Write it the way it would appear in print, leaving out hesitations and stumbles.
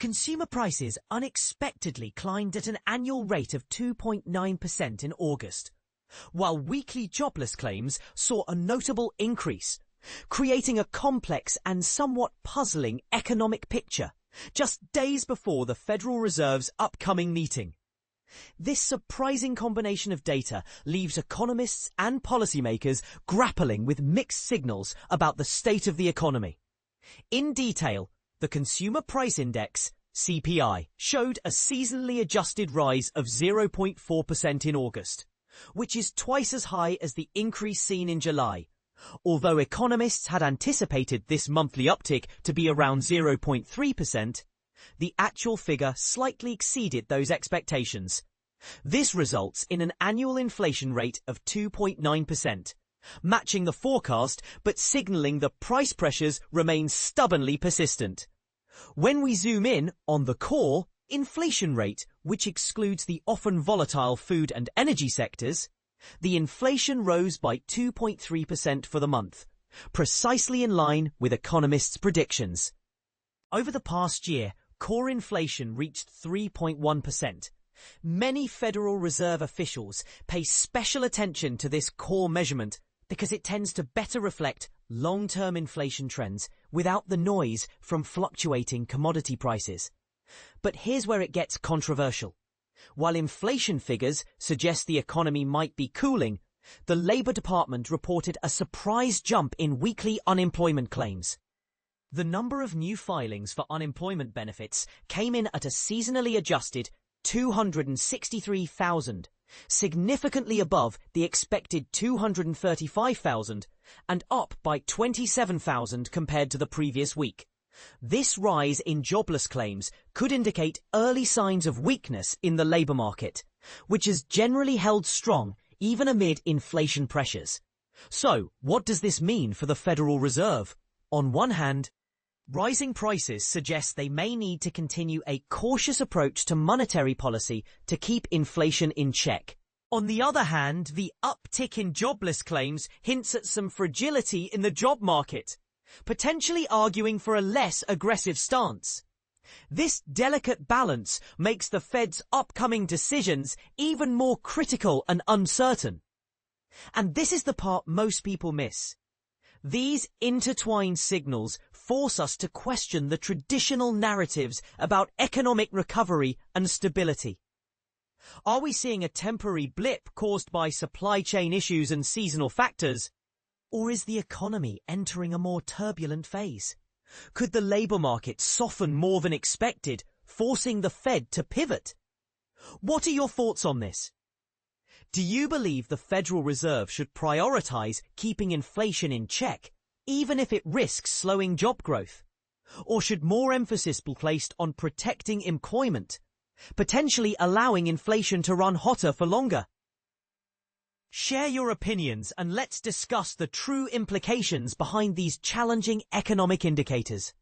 Consumer prices unexpectedly climbed at an annual rate of 2.9% in August, while weekly jobless claims saw a notable increase, creating a complex and somewhat puzzling economic picture just days before the Federal Reserve's upcoming meeting. This surprising combination of data leaves economists and policymakers grappling with mixed signals about the state of the economy. In detail, the Consumer Price Index, CPI, showed a seasonally adjusted rise of 0.4% in August, which is twice as high as the increase seen in July, although economists had anticipated this monthly uptick to be around 0.3%. The actual figure slightly exceeded those expectations. This results in an annual inflation rate of 2.9%, matching the forecast but signaling the price pressures remain stubbornly persistent. When we zoom in on the core inflation rate, which excludes the often volatile food and energy sectors, the inflation rose by 2.3% for the month, precisely in line with economists' predictions. Over the past year, core inflation reached 3.1%. Many Federal Reserve officials pay special attention to this core measurement because it tends to better reflect long-term inflation trends without the noise from fluctuating commodity prices. But here's where it gets controversial. While inflation figures suggest the economy might be cooling, the Labour Department reported a surprise jump in weekly unemployment claims. The number of new filings for unemployment benefits came in at a seasonally adjusted 263,000, significantly above the expected 235,000 and up by 27,000 compared to the previous week. This rise in jobless claims could indicate early signs of weakness in the labour market, which has generally held strong even amid inflation pressures. So, what does this mean for the Federal Reserve? On one hand, rising prices suggest they may need to continue a cautious approach to monetary policy to keep inflation in check. On the other hand, the uptick in jobless claims hints at some fragility in the job market, potentially arguing for a less aggressive stance. This delicate balance makes the Fed's upcoming decisions even more critical and uncertain. And this is the part most people miss. These intertwined signals force us to question the traditional narratives about economic recovery and stability. Are we seeing a temporary blip caused by supply chain issues and seasonal factors? Or is the economy entering a more turbulent phase? Could the labour market soften more than expected, forcing the Fed to pivot? What are your thoughts on this? Do you believe the Federal Reserve should prioritise keeping inflation in check, even if it risks slowing job growth? Or should more emphasis be placed on protecting employment, potentially allowing inflation to run hotter for longer? Share your opinions and let's discuss the true implications behind these challenging economic indicators.